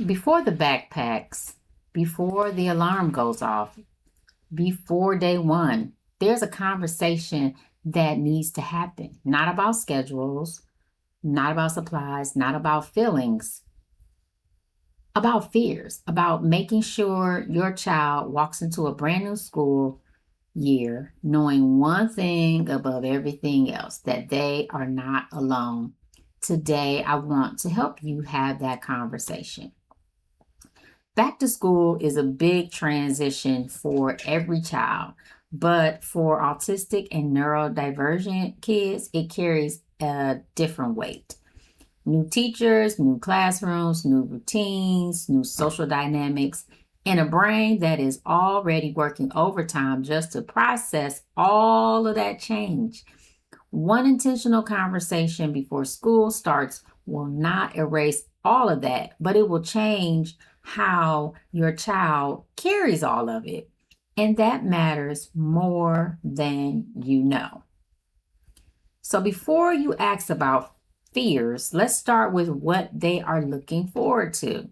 Before the backpacks, before the alarm goes off, before day one, there's a conversation that needs to happen. Not about schedules, not about supplies, not about feelings, about fears, about making sure your child walks into a brand new school year knowing one thing above everything else, that they are not alone. Today, I want to help you have that conversation. Back to school is a big transition for every child, but for autistic and neurodivergent kids, it carries a different weight. New teachers, new classrooms, new routines, new social dynamics, and a brain that is already working overtime just to process all of that change. One intentional conversation before school starts will not erase all of that, but it will change how your child carries all of it. And that matters more than you know. So before you ask about fears, let's start with what they are looking forward to.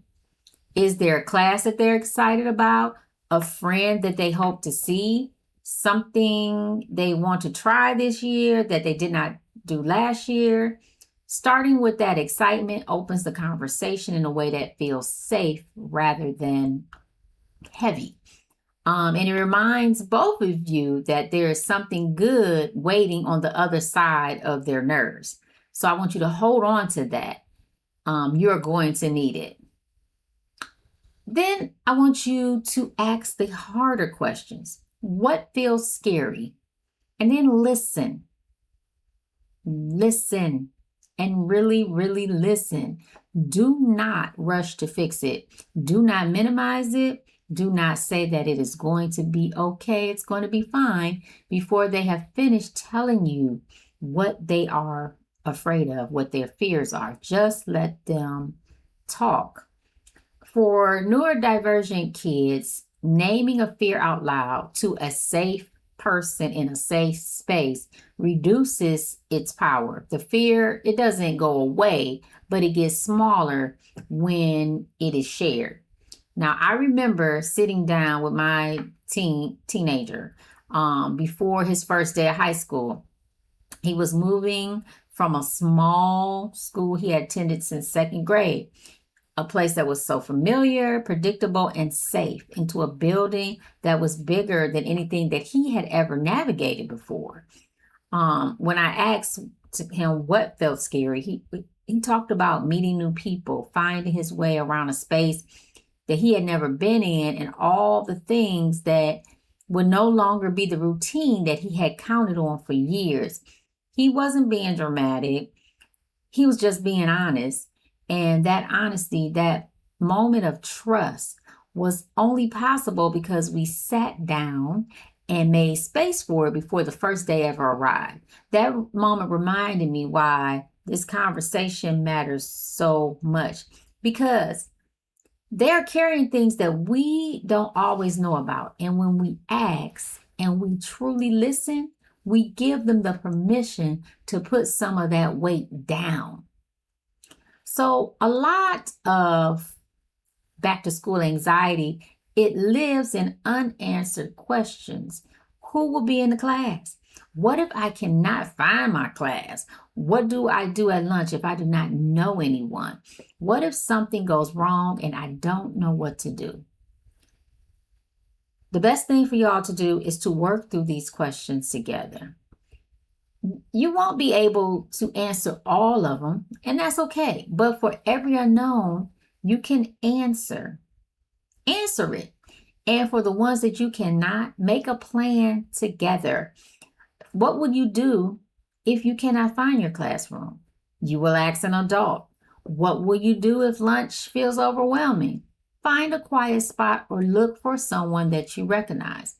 Is there a class that they're excited about? A friend that they hope to see? Something they want to try this year that they did not do last year? Starting with that excitement opens the conversation in a way that feels safe rather than heavy. And it reminds both of you that there is something good waiting on the other side of their nerves. So I want you to hold on to that. You're going to need it. Then I want you to ask the harder questions. What feels scary? And then listen. Listen and really, really listen. Do not rush to fix it. Do not minimize it. Do not say that it is going to be okay, it's going to be fine, before they have finished telling you what they are afraid of, what their fears are. Just let them talk. For neurodivergent kids, naming a fear out loud to a safe person in a safe space reduces its power. The fear, it doesn't go away, but it gets smaller when it is shared. Now, I remember sitting down with my teenager before his first day of high school. He was moving from a small school he had attended since second grade, a place that was so familiar, predictable, and safe, into a building that was bigger than anything that he had ever navigated before. When I asked him what felt scary, he talked about meeting new people, finding his way around a space that he had never been in, and all the things that would no longer be the routine that he had counted on for years. He wasn't being dramatic. He was just being honest. And that honesty, that moment of trust, was only possible because we sat down and made space for it before the first day ever arrived. That moment reminded me why this conversation matters so much, because they're carrying things that we don't always know about. And when we ask and we truly listen, we give them the permission to put some of that weight down. So a lot of back to school anxiety, it lives in unanswered questions. Who will be in the class? What if I cannot find my class? What do I do at lunch if I do not know anyone? What if something goes wrong and I don't know what to do? The best thing for y'all to do is to work through these questions together. You won't be able to answer all of them, and that's okay. But for every unknown, you can answer it. And for the ones that you cannot, make a plan together. What would you do if you cannot find your classroom? You will ask an adult. What will you do if lunch feels overwhelming? Find a quiet spot or look for someone that you recognize.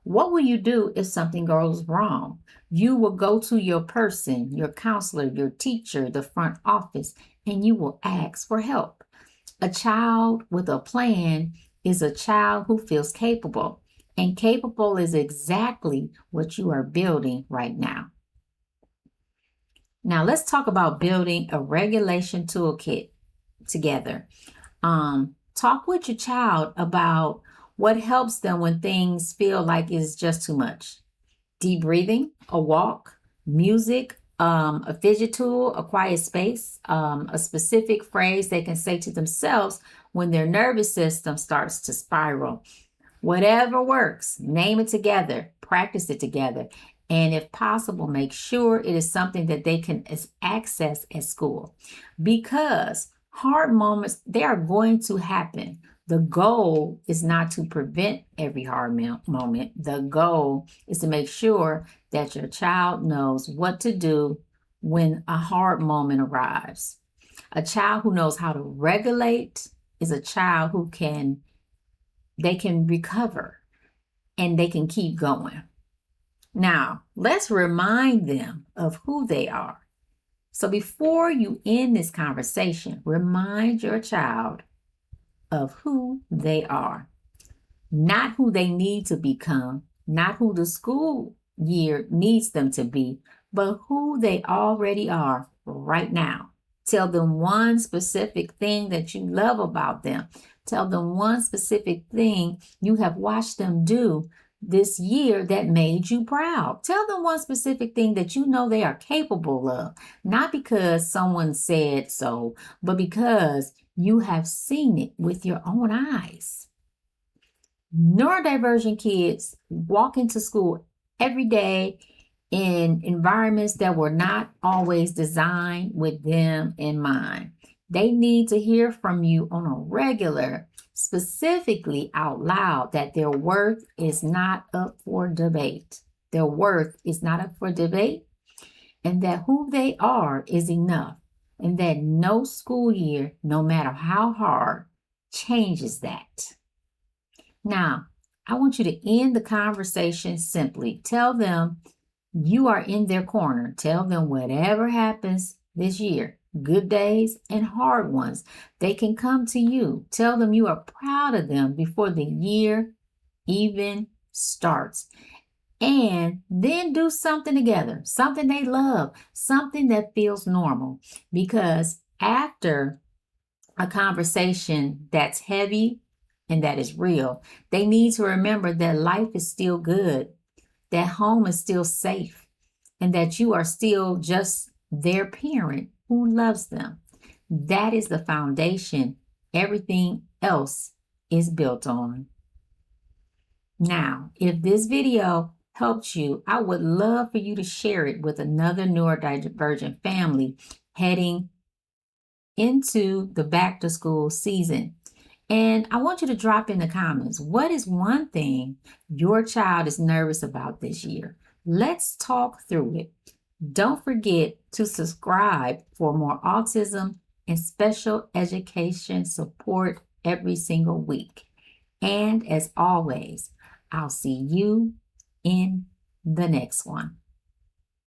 What will you do if something goes wrong? You will go to your person, your counselor, your teacher, the front office, and you will ask for help. A child with a plan is a child who feels capable, and capable is exactly what you are building right now. Now, let's talk about building a regulation toolkit together. Talk with your child about what helps them when things feel like it's just too much. Deep breathing, a walk, music, a fidget tool, a quiet space, a specific phrase they can say to themselves when their nervous system starts to spiral. Whatever works, name it together, practice it together, and if possible, make sure it is something that they can access at school. Because hard moments, they are going to happen. The goal is not to prevent every hard moment. The goal is to make sure that your child knows what to do when a hard moment arrives. A child who knows how to regulate is a child who they can recover and they can keep going. Now, let's remind them of who they are. So before you end this conversation, remind your child of who they are, not who they need to become, not who the school year needs them to be, but who they already are right now. Tell them one specific thing that you love about them. Tell them one specific thing you have watched them do this year that made you proud. Tell them one specific thing that you know they are capable of, not because someone said so, but because you have seen it with your own eyes. Neurodivergent kids walk into school every day in environments that were not always designed with them in mind. They need to hear from you on a regular, specifically out loud, that their worth is not up for debate. Their worth is not up for debate, and that who they are is enough, and that no school year, no matter how hard, changes that. Now, I want you to end the conversation simply. Tell them you are in their corner. Tell them whatever happens this year, good days and hard ones, they can come to you. Tell them you are proud of them before the year even starts. And then do something together, something they love, something that feels normal. Because after a conversation that's heavy and that is real, they need to remember that life is still good, that home is still safe, and that you are still just their parent who loves them. That is the foundation everything else is built on. Now, if this video helped you, I would love for you to share it with another neurodivergent family heading into the back to school season. And I want you to drop in the comments, what is one thing your child is nervous about this year? Let's talk through it. Don't forget to subscribe for more autism and special education support every single week. And as always, I'll see you in the next one.